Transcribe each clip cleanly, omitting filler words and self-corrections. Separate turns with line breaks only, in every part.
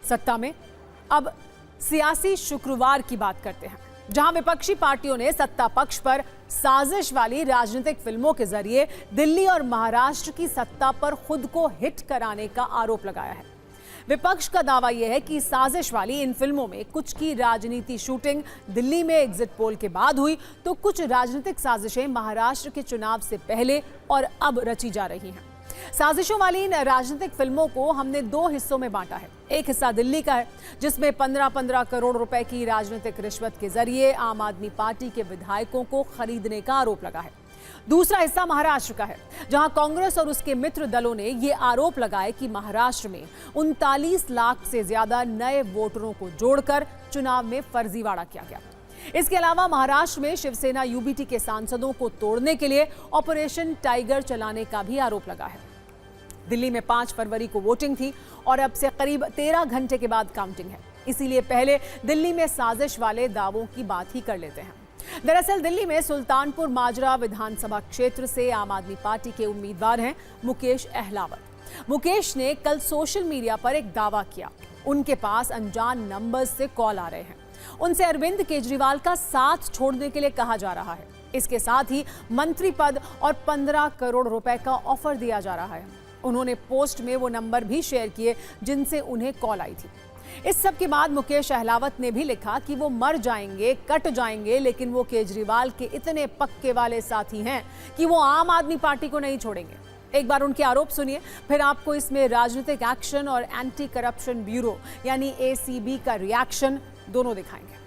सत्ता में। अब सियासी शुक्रवार की बात करते हैं, जहां विपक्षी पार्टियों ने सत्ता पक्ष पर साजिश वाली राजनीतिक फिल्मों के जरिए दिल्ली और महाराष्ट्र की सत्ता पर खुद को हिट कराने का आरोप लगाया है। विपक्ष का दावा यह है कि साजिश वाली इन फिल्मों में कुछ की राजनीति शूटिंग दिल्ली में एग्जिट पोल के बाद हुई, तो कुछ राजनीतिक साजिशें महाराष्ट्र के चुनाव से पहले और अब रची जा रही हैं। साजिशों वाली इन राजनीतिक फिल्मों को हमने 2 हिस्सों में बांटा है। एक हिस्सा दिल्ली का है, जिसमें 15-15 करोड़ रुपए की राजनीतिक रिश्वत के जरिए आम आदमी पार्टी के विधायकों को खरीदने का आरोप लगा है। दूसरा हिस्सा महाराष्ट्र का है, जहां कांग्रेस और उसके मित्र दलों ने यह आरोप लगाया कि महाराष्ट्र में 39 लाख से ज्यादा नए वोटरों को जोड़कर चुनाव में फर्जीवाड़ा किया गया। इसके अलावा महाराष्ट्र में शिवसेना यूबीटी के सांसदों को तोड़ने के लिए ऑपरेशन टाइगर चलाने का भी आरोप लगा है। दिल्ली में 5 फरवरी को वोटिंग थी और अब से करीब 13 घंटे के बाद काउंटिंग है, इसीलिए पहले दिल्ली में साजिश वाले दावों की बात ही कर लेते हैं। दरअसल दिल्ली में सुल्तानपुर माजरा विधानसभा क्षेत्र से आम आदमी पार्टी के उम्मीदवार हैं मुकेश अहलावत। मुकेश ने कल सोशल मीडिया पर एक दावा किया, उनके पास अनजान नंबर्स से कॉल आ रहे हैं, उनसे अरविंद केजरीवाल का साथ छोड़ने के लिए कहा जा रहा है। इसके साथ ही मंत्री पद और 15 करोड़ रुपए का ऑफर दिया जा रहा है। उन्होंने पोस्ट में वो नंबर भी शेयर किए जिनसे उन्हें कॉल आई थी। इस सब के बाद मुकेश अहलावत ने भी लिखा कि वो मर जाएंगे, कट जाएंगे, लेकिन वो केजरीवाल के इतने पक्के वाले साथी हैं कि वो आम आदमी पार्टी को नहीं छोड़ेंगे। एक बार उनके आरोप सुनिए, फिर आपको इसमें राजनीतिक एक्शन और एंटी करप्शन ब्यूरो यानी ACB का रिएक्शन दोनों दिखाएंगे।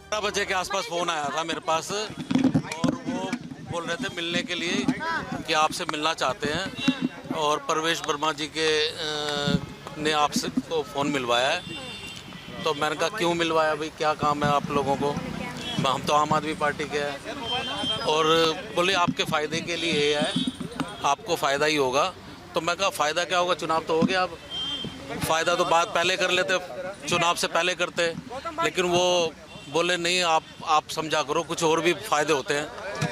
12 बजे के आसपास फोन आया था मेरे पास और वो बोल रहे थे मिलने के लिए कि आपसे मिलना चाहते हैं और परवेश वर्मा जी के ने आपसे को फ़ोन मिलवाया है। तो मैंने कहा क्यों मिलवाया भाई, क्या काम है आप लोगों को, हम तो आम आदमी पार्टी के हैं। और बोले आपके फ़ायदे के लिए ये है, आपको फ़ायदा ही होगा। तो मैं कहा फ़ायदा क्या होगा, चुनाव तो हो गया, अब फ़ायदा तो बात पहले कर लेते, चुनाव से पहले करते। लेकिन वो बोले नहीं, आप समझा करो, कुछ और भी फ़ायदे होते हैं।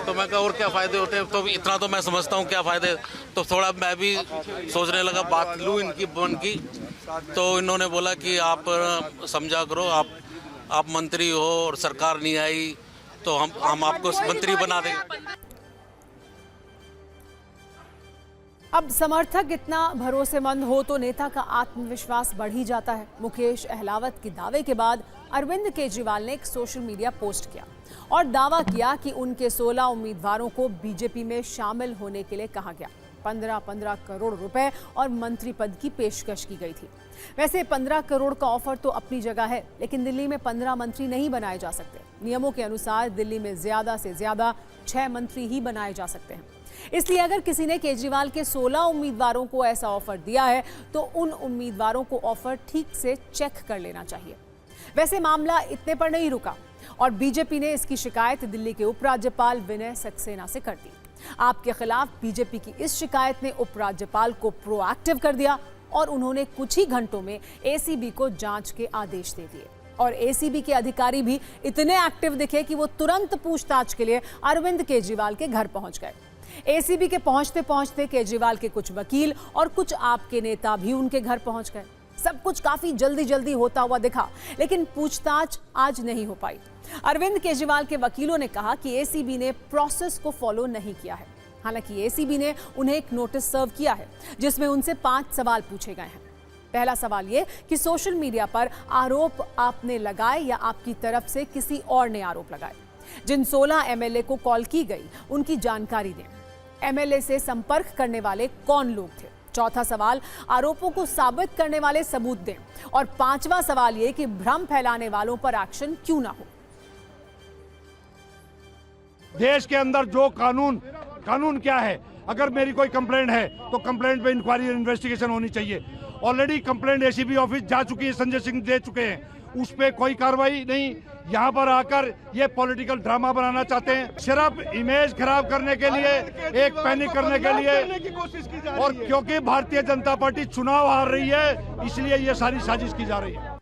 तो मैं कहा और क्या फ़ायदे होते हैं, तो इतना तो मैं समझता हूँ क्या फ़ायदे। तो थोड़ा मैं भी सोचने लगा, बात लूँ इनकी बन की। तो इन्होंने बोला कि आप समझा करो, आप मंत्री हो और सरकार नहीं आई तो हम आपको मंत्री बना देंगे।
अब समर्थक इतना भरोसेमंद हो तो नेता का आत्मविश्वास बढ़ ही जाता है। मुकेश अहलावत के दावे के बाद अरविंद केजरीवाल ने एक सोशल मीडिया पोस्ट किया और दावा किया कि उनके 16 उम्मीदवारों को बीजेपी में शामिल होने के लिए कहा गया। 15-15 करोड़ रुपए और मंत्री पद की पेशकश की गई थी। वैसे 15 करोड़ का ऑफर तो अपनी जगह है, लेकिन दिल्ली में 15 मंत्री नहीं बनाए जा सकते। नियमों के अनुसार दिल्ली में ज्यादा से ज्यादा 6 मंत्री ही बनाए जा सकते हैं। इसलिए अगर किसी ने केजरीवाल के 16 उम्मीदवारों को ऐसा ऑफर दिया है तो उन उम्मीदवारों को ऑफर ठीक से चेक कर लेना चाहिए। वैसे मामला इतने पर नहीं रुका और बीजेपी ने इसकी शिकायत दिल्ली के उपराज्यपाल विनय सक्सेना से कर दी। आपके खिलाफ बीजेपी की इस शिकायत ने उपराज्यपाल को प्रोएक्टिव कर दिया और उन्होंने कुछ ही घंटों में ACB को जांच के आदेश दे दिए। और ACB के अधिकारी भी इतने एक्टिव दिखे कि वो तुरंत पूछताछ के लिए अरविंद केजरीवाल के घर पहुंच गए। ACB के पहुंचते पहुंचते केजरीवाल के कुछ वकील और कुछ आपके नेता भी उनके घर पहुंच गए। सब कुछ काफी जल्दी होता हुआ दिखा, लेकिन पूछताछ आज नहीं हो पाई। अरविंद केजरीवाल के वकीलों ने कहा कि ACB ने प्रोसेस को फॉलो नहीं किया है। हालांकि ACB ने उन्हें एक नोटिस सर्व किया है जिसमें उनसे 5 सवाल पूछे गए हैं। पहला सवाल ये कि सोशल मीडिया पर आरोप आपने लगाए या आपकी तरफ से किसी और ने आरोप लगाए। जिन 16 MLA को कॉल की गई उनकी जानकारी दें। MLA से संपर्क करने वाले कौन लोग थे। चौथा सवाल, आरोपों को साबित करने वाले सबूत दें। और 5वां सवाल ये कि भ्रम फैलाने वालों पर एक्शन क्यों ना हो।
देश के अंदर जो कानून क्या है, अगर मेरी कोई कंप्लेंट है तो कंप्लेंट पे इंक्वायरी इन्वेस्टिगेशन होनी चाहिए। ऑलरेडी कंप्लेंट ACB ऑफिस जा चुकी है, संजय सिंह दे चुके हैं, उस पर कोई कार्रवाई नहीं। यहाँ पर आकर ये पॉलिटिकल ड्रामा बनाना चाहते हैं, सिर्फ इमेज खराब करने के लिए, एक पैनिक करने के लिए। और क्योंकि भारतीय जनता पार्टी चुनाव हार रही है, इसलिए ये सारी साजिश की जा रही है।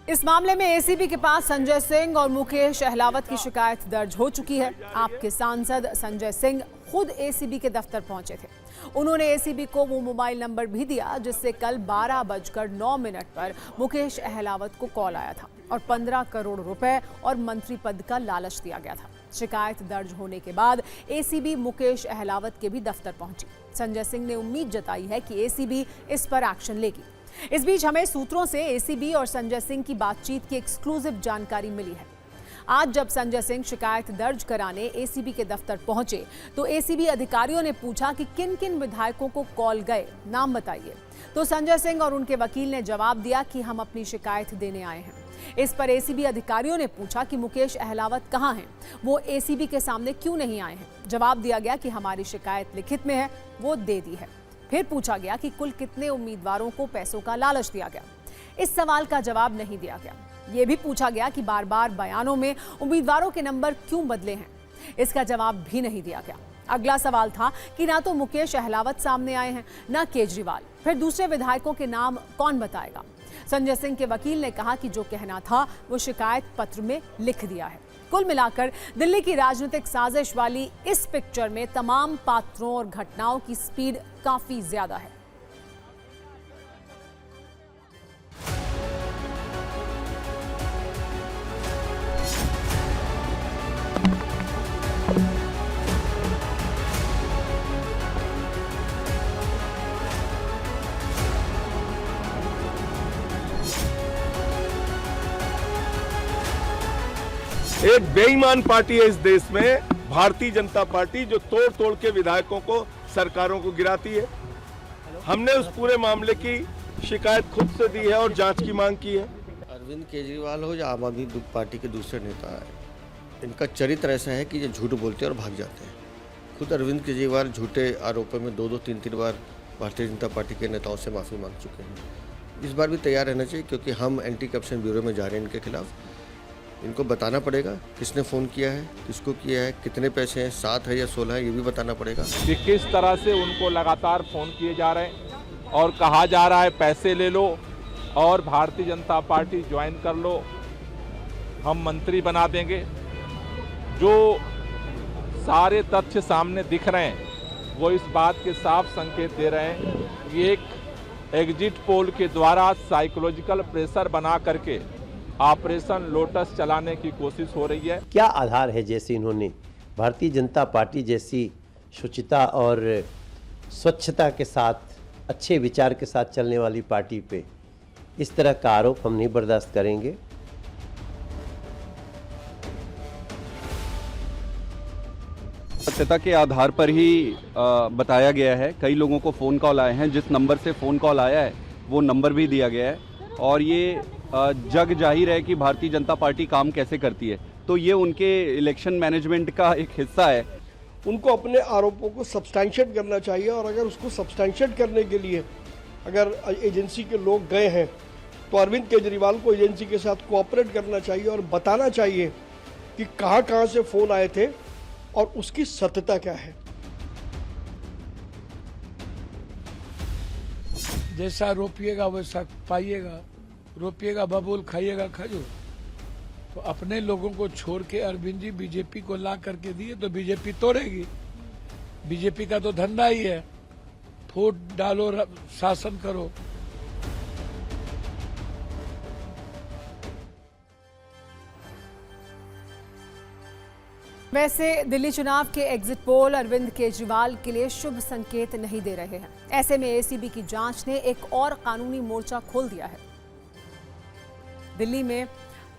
इस मामले में एसीबी के पास संजय सिंह और मुकेश अहलावत की शिकायत दर्ज हो चुकी है। आपके सांसद संजय सिंह खुद एसीबी के दफ्तर पहुंचे थे। उन्होंने एसीबी को वो मोबाइल नंबर भी दिया जिससे कल 12:09 पर मुकेश अहलावत को कॉल आया था और 15 करोड़ रुपए और मंत्री पद का लालच दिया गया था। शिकायत दर्ज होने के बाद एसीबी मुकेश अहलावत के भी दफ्तर पहुंची। संजय सिंह ने उम्मीद जताई है कि एसीबी इस पर एक्शन लेगी। इस बीच हमें सूत्रों से एसीबी और संजय सिंह की बातचीत की एक्सक्लूसिव जानकारी मिली है। आज जब संजय सिंह शिकायत दर्ज कराने एसीबी के दफ्तर पहुंचे तो एसीबी अधिकारियों ने पूछा कि किन किन विधायकों को कॉल गए, नाम बताइए। तो संजय सिंह और उनके वकील ने जवाब दिया कि हम अपनी शिकायत देने आए हैं। इस पर एसीबी अधिकारियों ने पूछा कि मुकेश अहलावत कहां हैं, वो एसीबी के सामने क्यों नहीं आए हैं। जवाब दिया गया कि हमारी शिकायत लिखित में है, वो दे दी है। फिर पूछा गया कि कुल कितने उम्मीदवारों को पैसों का लालच दिया गया। इस सवाल का जवाब नहीं दिया गया। ये भी पूछा गया कि बार बार बयानों में उम्मीदवारों के नंबर क्यों बदले हैं। इसका जवाब भी नहीं दिया गया। अगला सवाल था कि ना तो मुकेश अहलावत सामने आए हैं, ना केजरीवाल। फिर दूसरे विधायकों के नाम कौन बताएगा। संजय सिंह के वकील ने कहा कि जो कहना था वो शिकायत पत्र में लिख दिया है। कुल मिलाकर दिल्ली की राजनीतिक साजिश वाली इस पिक्चर में तमाम पात्रों और घटनाओं की स्पीड काफी ज्यादा है।
एक बेईमान पार्टी है इस देश में, भारतीय जनता पार्टी, जो तोड़ तोड़ के विधायकों को, सरकारों को गिराती है। हमने उस पूरे मामले की शिकायत खुद से दी है और जांच की मांग की है।
अरविंद केजरीवाल हो या आम आदमी पार्टी के दूसरे नेता है, इनका चरित्र ऐसा है कि ये झूठ बोलते हैं और भाग जाते हैं। खुद अरविंद केजरीवाल झूठे आरोपों में 2-2, 3-3 बार भारतीय जनता पार्टी के नेताओं से माफ़ी मांग चुके हैं। इस बार भी तैयार रहना चाहिए क्योंकि हम एंटी करप्शन ब्यूरो में जा रहे हैं इनके खिलाफ। इनको बताना पड़ेगा किसने फ़ोन किया है, किसको किया है, कितने पैसे हैं, 7 है या 16 है, ये भी बताना पड़ेगा
कि किस तरह से उनको लगातार फ़ोन किए जा रहे हैं और कहा जा रहा है पैसे ले लो और भारतीय जनता पार्टी ज्वाइन कर लो, हम मंत्री बना देंगे। जो सारे तथ्य सामने दिख रहे हैं वो इस बात के साफ संकेत दे रहे हैं कि एक एग्जिट पोल के द्वारा साइकोलॉजिकल प्रेशर बना करके ऑपरेशन लोटस चलाने की कोशिश हो रही है।
क्या आधार है जैसे इन्होंने भारतीय जनता पार्टी जैसी शुचिता और स्वच्छता के साथ, अच्छे विचार के साथ चलने वाली पार्टी पे इस तरह का आरोप हम नहीं बर्दाश्त करेंगे।
सत्यता के आधार पर ही बताया गया है। कई लोगों को फ़ोन कॉल आए हैं, जिस नंबर से फ़ोन कॉल आया है वो नंबर भी दिया गया है और ये जग जाहिर है कि भारतीय जनता पार्टी काम कैसे करती है। तो ये उनके इलेक्शन मैनेजमेंट का एक हिस्सा है।
उनको अपने आरोपों को सब्सटैंशिएट करना चाहिए और अगर उसको सब्सटैंशिएट करने के लिए अगर एजेंसी के लोग गए हैं तो अरविंद केजरीवाल को एजेंसी के साथ कोऑपरेट करना चाहिए और बताना चाहिए कि कहाँ से फ़ोन आए थे और उसकी सत्यता क्या है।
जैसा रोपिएगा वैसा पाइएगा, रोपिएगा बबूल, खाइएगा खजूर। तो अपने लोगों को छोड़ के अरविंद जी बीजेपी को ला करके दिए तो बीजेपी तोड़ेगी। बीजेपी का तो धंधा ही है, फूट डालो, शासन करो।
वैसे दिल्ली चुनाव के एग्जिट पोल अरविंद केजरीवाल के लिए शुभ संकेत नहीं दे रहे हैं। ऐसे में एसीबी की जांच ने एक और कानूनी मोर्चा खोल दिया है। दिल्ली में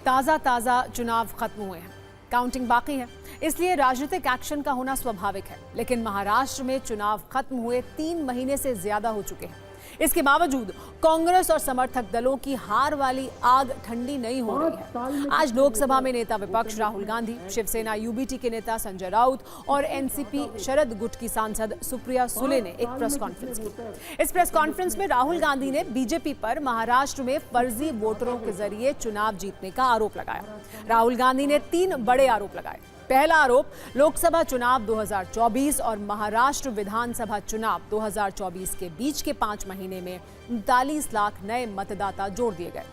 ताज़ा चुनाव खत्म हुए हैं, काउंटिंग बाकी है, इसलिए राजनीतिक एक्शन का होना स्वाभाविक है। लेकिन महाराष्ट्र में चुनाव खत्म हुए 3 महीने से ज्यादा हो चुके हैं। इसके बावजूद कांग्रेस और समर्थक दलों की हार वाली आग ठंडी नहीं हो रही है। आज लोकसभा में नेता विपक्ष राहुल गांधी, शिवसेना यूबीटी के नेता संजय राउत और एनसीपी शरद गुट की सांसद सुप्रिया सुले ने एक प्रेस कॉन्फ्रेंस की। इस प्रेस कॉन्फ्रेंस में राहुल गांधी ने बीजेपी पर महाराष्ट्र में फर्जी वोटरों के जरिए चुनाव जीतने का आरोप लगाया। राहुल गांधी ने 3 बड़े आरोप लगाए। पहला आरोप, लोकसभा चुनाव 2024 और महाराष्ट्र विधानसभा चुनाव 2024 के बीच के 5 महीने में 39 लाख नए मतदाता जोड़ दिए गए।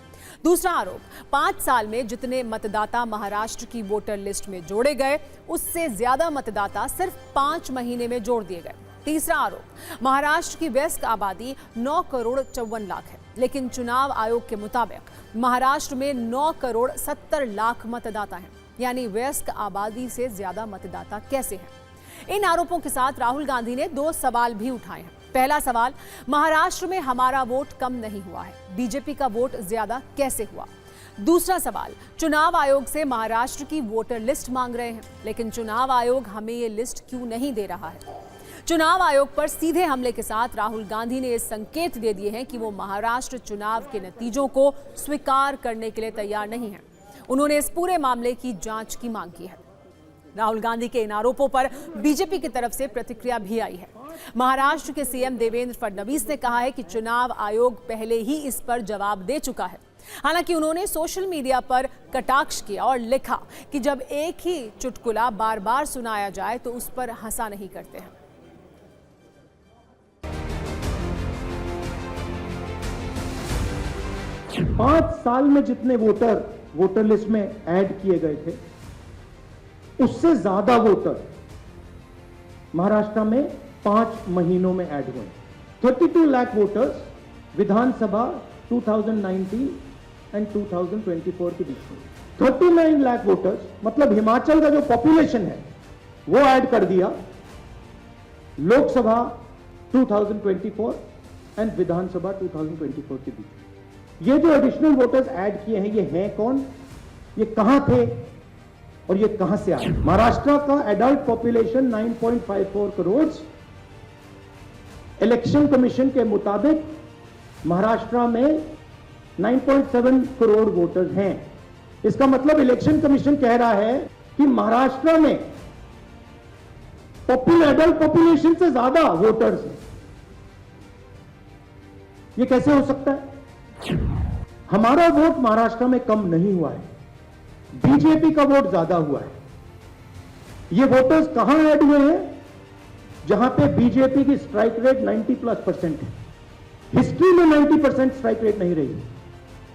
दूसरा आरोप, 5 साल में जितने मतदाता महाराष्ट्र की वोटर लिस्ट में जोड़े गए, उससे ज्यादा मतदाता सिर्फ 5 महीने में जोड़ दिए गए। तीसरा आरोप, महाराष्ट्र की वयस्क आबादी 9 करोड़ 54 लाख है, लेकिन चुनाव आयोग के मुताबिक महाराष्ट्र में 9 करोड़ 70 लाख मतदाता हैं, यानी वयस्क आबादी से ज्यादा मतदाता कैसे हैं? इन आरोपों के साथ राहुल गांधी ने 2 सवाल भी उठाए हैं। पहला सवाल, महाराष्ट्र में हमारा वोट कम नहीं हुआ है, बीजेपी का वोट ज्यादा कैसे हुआ? दूसरा सवाल, चुनाव आयोग से महाराष्ट्र की वोटर लिस्ट मांग रहे हैं, लेकिन चुनाव आयोग हमें ये लिस्ट क्यों नहीं दे रहा है? चुनाव आयोग पर सीधे हमले के साथ राहुल गांधी ने ये संकेत दे दिए हैं कि वो महाराष्ट्र चुनाव के नतीजों को स्वीकार करने के लिए तैयार नहीं है। उन्होंने इस पूरे मामले की जांच की मांग की है। राहुल गांधी के इन आरोपों पर बीजेपी की तरफ से प्रतिक्रिया भी आई है। महाराष्ट्र के सीएम देवेंद्र फडणवीस ने कहा है कि चुनाव आयोग पहले ही इस पर जवाब दे चुका है। हालांकि उन्होंने सोशल मीडिया पर कटाक्ष किया और लिखा कि जब एक ही चुटकुला बार बार सुनाया जाए तो उस पर हंसा नहीं करते हैं।
पांच साल में जितने वोटर लिस्ट में ऐड किए गए थे, उससे ज्यादा वोटर महाराष्ट्र में 5 महीनों में ऐड हुए। 32 लाख वोटर्स विधानसभा 2019 एंड 2024 के बीच में। 39 लाख वोटर्स, मतलब हिमाचल का जो पॉपुलेशन है वो ऐड कर दिया लोकसभा 2024 एंड विधानसभा 2024 के बीच। ये जो एडिशनल वोटर्स ऐड किए हैं, ये हैं कौन, ये कहां थे और ये कहां से आए? महाराष्ट्र का adult population 9.54 crore. Election commission के मुताबिक महाराष्ट्र में 9.7 करोड़ वोटर्स हैं। इसका मतलब इलेक्शन कमीशन कह रहा है कि महाराष्ट्र में एडल्ट पॉपुलेशन से ज्यादा वोटर्स हैं। ये कैसे हो सकता है? हमारा वोट महाराष्ट्र में कम नहीं हुआ है, बीजेपी का वोट ज्यादा हुआ है। ये वोटर्स कहां ऐड हुए हैं? जहां पे बीजेपी की स्ट्राइक रेट 90+% है। हिस्ट्री में 90% स्ट्राइक रेट नहीं रही।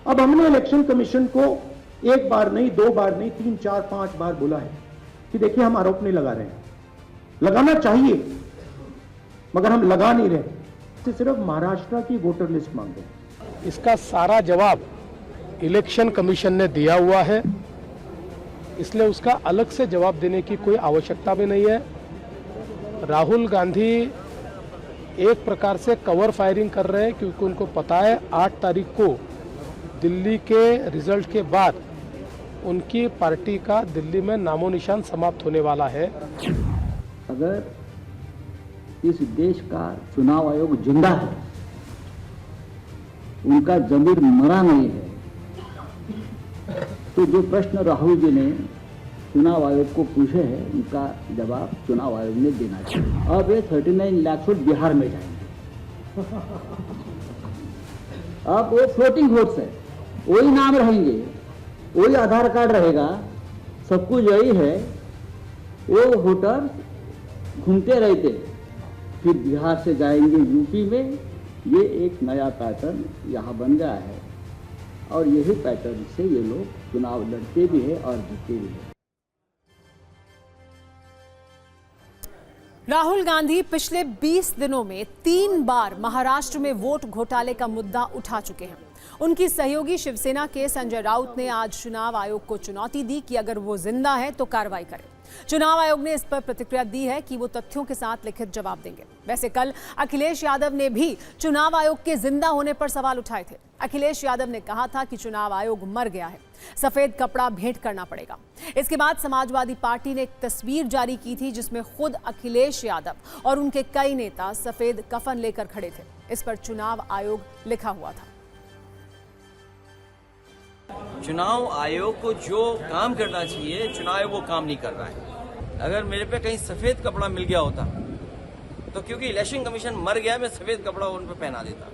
अब हमने इलेक्शन कमीशन को 1 बार नहीं, 2 बार नहीं, 3, 4, 5 बार बोला है कि देखिए हम आरोप नहीं लगा रहे हैं, लगाना चाहिए मगर हम लगा नहीं रहे, तो सिर्फ महाराष्ट्र की वोटर लिस्ट मांग रहे हैं।
इसका सारा जवाब इलेक्शन कमीशन ने दिया हुआ है, इसलिए उसका अलग से जवाब देने की कोई आवश्यकता भी नहीं है। राहुल गांधी एक प्रकार से कवर फायरिंग कर रहे हैं, क्योंकि उनको पता है 8 तारीख को दिल्ली के रिजल्ट के बाद उनकी पार्टी का दिल्ली में नामो निशान समाप्त होने वाला है।
अगर इस देश का चुनाव आयोग जिंदा है, उनका जमीर मरा नहीं है, तो जो प्रश्न राहुल जी ने चुनाव आयोग को पूछे हैं, उनका जवाब चुनाव आयोग ने देना चाहिए। अब ये 39 लाख वोट बिहार में जाएंगे। अब वो फ्लोटिंग वोट्स है, वही नाम रहेंगे, वही आधार कार्ड रहेगा, सब कुछ यही है। वो वोटर घूमते रहते, फिर बिहार से जाएंगे यूपी में। ये एक नया पैटर्न यहाँ बन गया है और यही पैटर्न से ये लोग चुनाव लड़ते भी है और जीतते भी है।
राहुल गांधी पिछले 20 दिनों में 3 बार महाराष्ट्र में वोट घोटाले का मुद्दा उठा चुके हैं। उनकी सहयोगी शिवसेना के संजय राउत ने आज चुनाव आयोग को चुनौती दी कि अगर वो जिंदा है तो कार्रवाई करें। चुनाव आयोग ने इस पर प्रतिक्रिया दी है कि वो तथ्यों के साथ लिखित जवाब देंगे। वैसे कल अखिलेश यादव ने भी चुनाव आयोग के जिंदा होने पर सवाल उठाए थे। अखिलेश यादव ने कहा था कि चुनाव आयोग मर गया है, सफेद कपड़ा भेंट करना पड़ेगा। इसके बाद समाजवादी पार्टी ने एक तस्वीर जारी की थी जिसमें खुद अखिलेश यादव और उनके कई नेता सफेद कफन लेकर खड़े थे। इस पर चुनाव आयोग लिखा हुआ था।
चुनाव आयोग को जो काम करना चाहिए, चुनाव आयोग वो काम नहीं कर रहा है। अगर मेरे पे कहीं सफेद कपड़ा मिल गया होता तो क्योंकि इलेक्शन कमीशन मर गया, मैं सफेद कपड़ा उन पे पहना देता।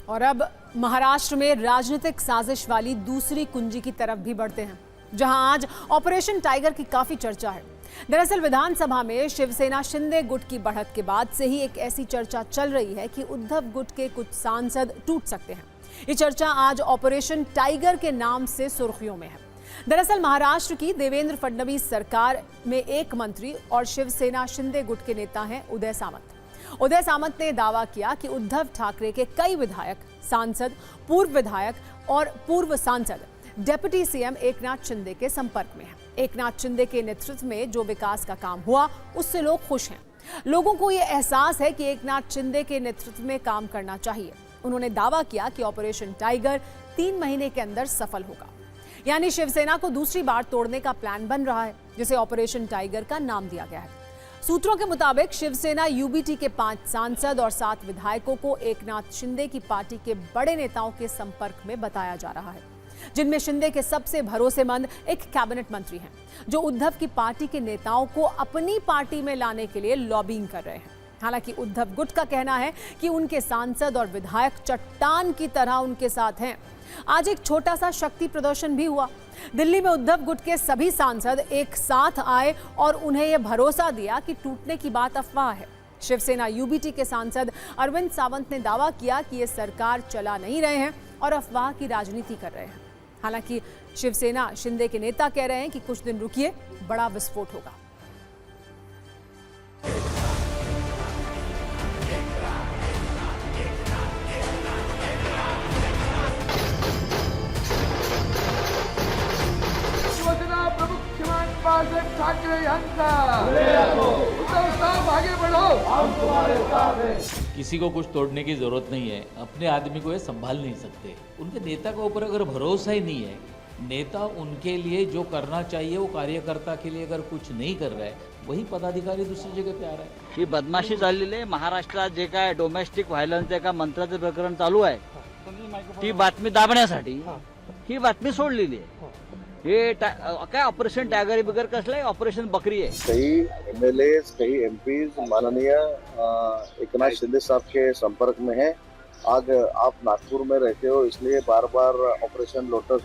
और अब महाराष्ट्र में राजनीतिक साजिश वाली दूसरी कुंजी की तरफ भी बढ़ते हैं, जहां आज ऑपरेशन टाइगर की काफी चर्चा है। दरअसल विधानसभा में शिवसेना शिंदे गुट की बढ़त के बाद से ही एक ऐसी चर्चा चल रही है कि उद्धव गुट के कुछ सांसद टूट सकते हैं। ये चर्चा आज ऑपरेशन टाइगर के नाम से सुर्खियों में है। दरअसल महाराष्ट्र की देवेंद्र फडणवीस सरकार में एक मंत्री और शिवसेना शिंदे गुट के नेता हैं उदय सामंत। उदय सामंत ने दावा किया कि उद्धव ठाकरे के कई विधायक, सांसद, पूर्व विधायक और पूर्व सांसद डिप्टी सीएम एकनाथ शिंदे के संपर्क में हैं। एकनाथ शिंदे के नेतृत्व में जो विकास का काम हुआ उससे लोग खुश हैं। लोगों को यह एहसास है कि एकनाथ शिंदे के नेतृत्व में काम करना चाहिए। उन्होंने दावा किया कि ऑपरेशन टाइगर 3 महीने के अंदर सफल होगा। यानी शिवसेना को दूसरी बार तोड़ने का प्लान बन रहा है, जिसे ऑपरेशन टाइगर का नाम दिया गया है। सूत्रों के मुताबिक शिवसेना यूबीटी के 5 सांसद और 7 विधायकों को एकनाथ शिंदे की पार्टी के बड़े नेताओं के संपर्क में बताया जा रहा है, जिनमें शिंदे के सबसे भरोसेमंद एक कैबिनेट मंत्री हैं, जो उद्धव की पार्टी के नेताओं को अपनी पार्टी में लाने के लिए लॉबिंग कर रहे हैं। हालांकि उद्धव गुट का कहना है कि उनके सांसद और विधायक चट्टान की तरह उनके साथ हैं। आज एक छोटा सा शक्ति प्रदर्शन भी हुआ। दिल्ली में उद्धव गुट के सभी सांसद एक साथ आए और उन्हें यह भरोसा दिया कि टूटने की बात अफवाह है। शिवसेना यूबीटी के सांसद अरविंद सावंत ने दावा किया कि ये सरकार चला नहीं रहे हैं और अफवाह की राजनीति कर रहे हैं। हालांकि शिवसेना शिंदे के नेता कह रहे हैं कि कुछ दिन रुकिए, बड़ा विस्फोट होगा।
शिवसेना प्रमुख श्रीमान बाळासाहेब ठाकरे यांचा उद्धव साहब आगे बढ़ो, हम तुम्हारे साथ हैं।
किसी को कुछ तोड़ने की जरूरत नहीं है। अपने आदमी को ये संभाल नहीं सकते। उनके नेता के ऊपर अगर भरोसा ही नहीं है, नेता उनके लिए जो करना चाहिए वो कार्यकर्ता के लिए अगर कुछ नहीं कर रहा है, वही पदाधिकारी दूसरी जगह पे आ रहा है।
ही बदमाशी झालेली आहे। महाराष्ट्रात जे काय डोमेस्टिक व्हायलन्स एका मंत्र्याचं प्रकरण चालू आहे, ती बातमी दाबण्यासाठी ही बातमी सोडलेली आहे। हे काय ऑपरेशन टायगर बिगर कसलं आहे, ऑपरेशन बकरी आहे।
कई एमएलए, कई एमपीज माननीय एकनाथ शिंदे साहब के संपर्क में है। आज आप नागपुर में रहते हो इसलिए बार बार ऑपरेशन लोटस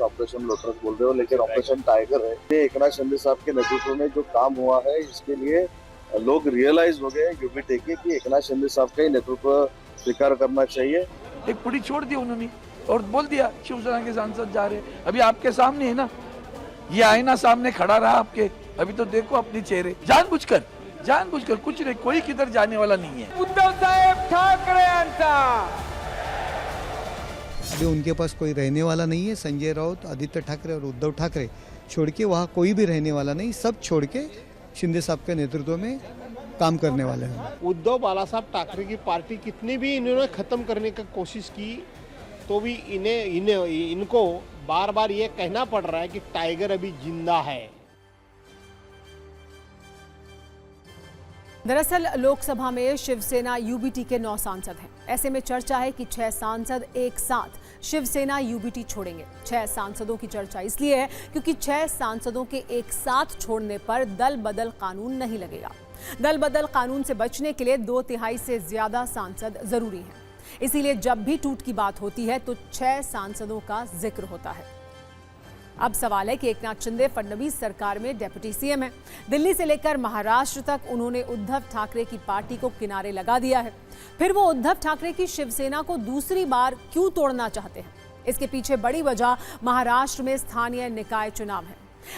बोल रहे हो, लेकिन ऑपरेशन टाइगर है। ये एकनाथ शिंदे साहब के नेतृत्व में जो काम हुआ है, इसके लिए लोग रियलाइज हो गए यूबीटी के कि एकनाथ शिंदे साहब का ही नेतृत्व स्वीकार करना चाहिए।
एक पुड़ी छोड़ दी उन्होंने और बोल दिया शिवसेना के सांसद जा रहे। अभी आपके सामने है ना, ये आईना सामने खड़ा रहा आपके। अभी तो देखो अपने चेहरे। जानबूझकर कुछ नहीं, कोई किधर जाने वाला नहीं है। उद्धव साहेब ठाकरे यांचा
अभी उनके पास कोई रहने वाला नहीं है। संजय राउत, आदित्य ठाकरे और उद्धव ठाकरे छोड़ के वहाँ कोई भी रहने वाला नहीं। सब छोड़ के शिंदे साहब के नेतृत्व में काम करने वाले हैं।
उद्धव बाला साहब ठाकरे की पार्टी कितनी भी इन्होंने खत्म करने की कोशिश की, तो भी इनको बार बार ये कहना पड़ रहा है कि टाइगर अभी जिंदा है।
दरअसल लोकसभा में शिवसेना यूबीटी के 9 सांसद हैं। ऐसे में चर्चा है कि 6 सांसद एक साथ शिवसेना यूबीटी छोड़ेंगे। 6 सांसदों की चर्चा इसलिए है क्योंकि 6 सांसदों के एक साथ छोड़ने पर दल बदल कानून नहीं लगेगा। दल बदल कानून से बचने के लिए 2/3 से ज्यादा सांसद जरूरी हैं। इसीलिए जब भी टूट की बात होती है तो 6 सांसदों का जिक्र होता है। अब सवाल है कि एकनाथ शिंदे फडणवीस सरकार में डिप्टी सीएम है। दिल्ली से लेकर महाराष्ट्र तक उन्होंने उद्धव ठाकरे की पार्टी को किनारे लगा दिया है। फिर वो उद्धव ठाकरे की शिवसेना को दूसरी बार क्यों तोड़ना चाहते हैं? इसके पीछे बड़ी वजह महाराष्ट्र में स्थानीय निकाय चुनाव है।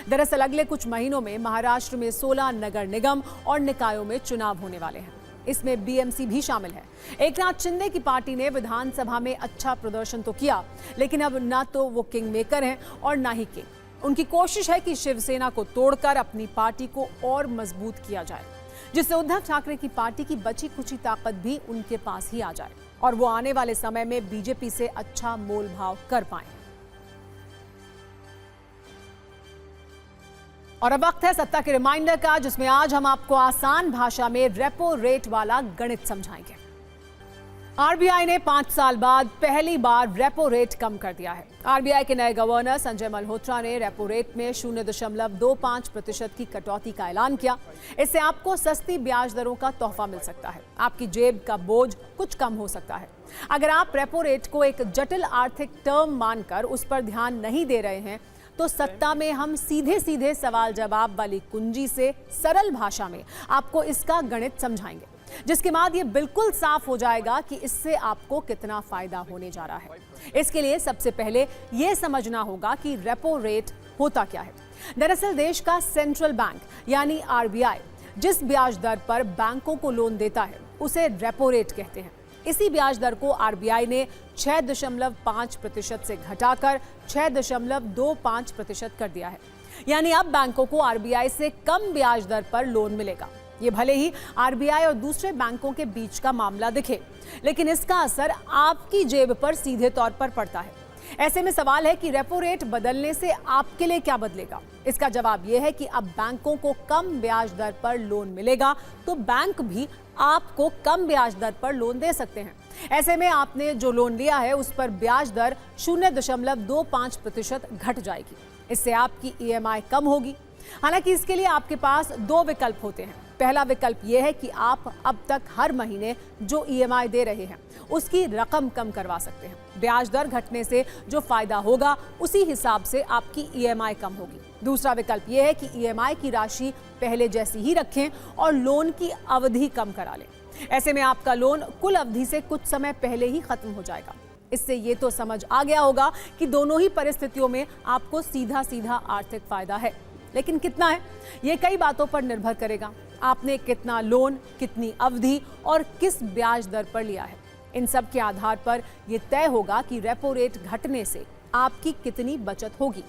दरअसल अगले कुछ महीनों में महाराष्ट्र में 16 नगर निगम और निकायों में चुनाव होने वाले हैं। इसमें बीएमसी भी शामिल है। एकनाथ शिंदे की पार्टी ने विधानसभा में अच्छा प्रदर्शन तो किया, लेकिन अब ना तो वो किंग मेकर हैं और ना ही किंग। उनकी कोशिश है कि शिवसेना को तोड़कर अपनी पार्टी को और मजबूत किया जाए, जिससे उद्धव ठाकरे की पार्टी की बची कुची ताकत भी उनके पास ही आ जाए और वो आने वाले समय में बीजेपी से अच्छा मोल भाव कर पाए। और अब वक्त है सत्ता के रिमाइंडर का, जिसमें आज हम आपको आसान भाषा में रेपो रेट वाला गणित समझाएंगे। आरबीआई ने 5 साल बाद पहली बार रेपो रेट कम कर दिया है। आरबीआई के नए गवर्नर संजय मल्होत्रा ने रेपो रेट में 0.25% की कटौती का ऐलान किया। इससे आपको सस्ती ब्याज दरों का तोहफा मिल सकता है। आपकी जेब का बोझ कुछ कम हो सकता है। अगर आप रेपो रेट को एक जटिल आर्थिक टर्म मानकर उस पर ध्यान नहीं दे रहे हैं तो सत्ता में हम सीधे सीधे सवाल जवाब वाली कुंजी से सरल भाषा में आपको इसका गणित समझाएंगे, जिसके बाद ये बिल्कुल साफ हो जाएगा कि इससे आपको कितना फायदा होने जा रहा है। इसके लिए सबसे पहले ये समझना होगा कि रेपो रेट होता क्या है। दरअसल देश का सेंट्रल बैंक यानी आरबीआई जिस ब्याज दर पर बैंकों को लोन देता है उसे रेपो रेट कहते हैं। इसी ब्याज दर को आरबीआई ने 6.5% से घटाकर 6.25% कर दिया है। यानी अब बैंकों को आरबीआई से कम ब्याज दर पर लोन मिलेगा। ये भले ही आरबीआई और दूसरे बैंकों के बीच का मामला दिखे, लेकिन इसका असर आपकी जेब पर सीधे तौर पर पड़ता है। ऐसे में सवाल है कि रेपो रेट बदलने से आपके लिए क्या बदलेगा। इसका जवाब यह है कि अब बैंकों को कम ब्याज दर पर लोन मिलेगा, तो बैंक भी आपको कम ब्याज दर पर लोन दे सकते हैं। ऐसे में आपने जो लोन लिया है उस पर ब्याज दर 0.25% घट जाएगी। इससे आपकी ईएमआई कम होगी। हालांकि इसके लिए आपके पास दो विकल्प होते हैं। पहला विकल्प यह है कि आप अब तक हर महीने जो ईएमआई दे रहे हैं उसकी रकम कम करवा सकते हैं। ब्याज दर घटने से जो फायदा होगा उसी हिसाब से आपकी ईएमआई कम होगी। दूसरा विकल्प यह है कि ईएमआई की राशि पहले जैसी ही रखें और लोन की अवधि कम करा लें। ऐसे में आपका लोन कुल अवधि से कुछ समय पहले ही खत्म हो जाएगा। इससे ये तो समझ आ गया होगा कि दोनों ही परिस्थितियों में आपको सीधा सीधा आर्थिक फायदा है, लेकिन कितना है ये कई बातों पर निर्भर करेगा। आपने कितना लोन, कितनी अवधि और किस ब्याज दर पर लिया है, इन सब के आधार पर यह तय होगा कि रेपो रेट घटने से आपकी कितनी बचत होगी।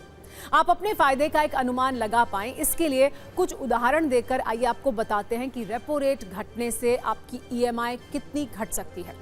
आप अपने फायदे का एक अनुमान लगा पाएं, इसके लिए कुछ उदाहरण देकर आइए आपको बताते हैं कि रेपो रेट घटने से आपकी ईएमआई कितनी घट सकती है।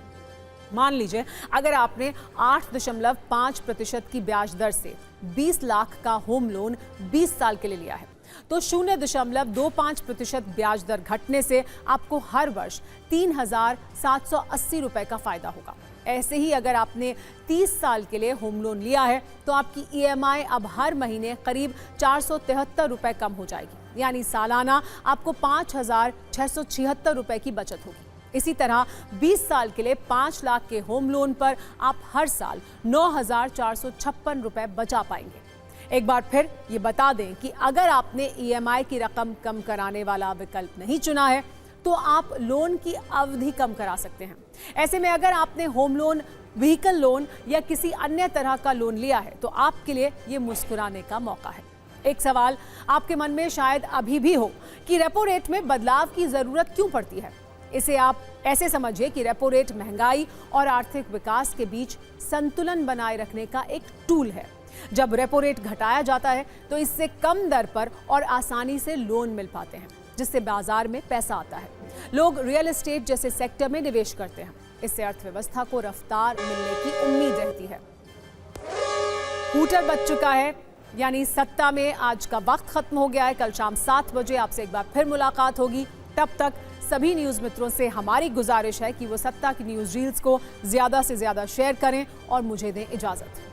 मान लीजिए अगर आपने 8.5% की ब्याज दर से 20 लाख का होम लोन 20 साल के लिए लिया है, तो 0.25% ब्याज दर घटने से आपको हर वर्ष 3,780 रुपए का फायदा होगा। ऐसे ही अगर आपने 30 साल के लिए होम लोन लिया है तो आपकी ईएमआई अब हर महीने करीब 473 रुपए कम हो जाएगी, यानी सालाना आपको 5,676 रुपए की बचत होगी। इसी तरह 20 साल के लिए 5 लाख के होम लोन पर आप हर साल 9,456 रुपए बचा पाएंगे। एक बार फिर ये बता दें कि अगर आपने ईएमआई की रकम कम कराने वाला विकल्प नहीं चुना है तो आप लोन की अवधि कम करा सकते हैं। ऐसे में अगर आपने होम लोन, व्हीकल लोन या किसी अन्य तरह का लोन लिया है तो आपके लिए ये मुस्कुराने का मौका है। एक सवाल आपके मन में शायद अभी भी हो कि रेपो रेट में बदलाव की जरूरत क्यों पड़ती है। इसे आप ऐसे समझिए कि रेपो रेट महंगाई और आर्थिक विकास के बीच संतुलन बनाए रखने का एक टूल है। जब रेपो रेट घटाया जाता है तो इससे कम दर पर और आसानी से लोन मिल पाते हैं, जिससे बाजार में पैसा आता है। लोग रियल एस्टेट जैसे सेक्टर में निवेश करते हैं। इससे अर्थव्यवस्था को रफ्तार मिलने की उम्मीद रहती है। हूटर बज चुका है, यानी सत्ता में आज का वक्त खत्म हो गया है। कल शाम 7 बजे आपसे एक बार फिर मुलाकात होगी। तब तक सभी न्यूज़ मित्रों से हमारी गुजारिश है कि वो सत्ता की न्यूज़ रील्स को ज़्यादा से ज़्यादा शेयर करें और मुझे दें इजाज़त।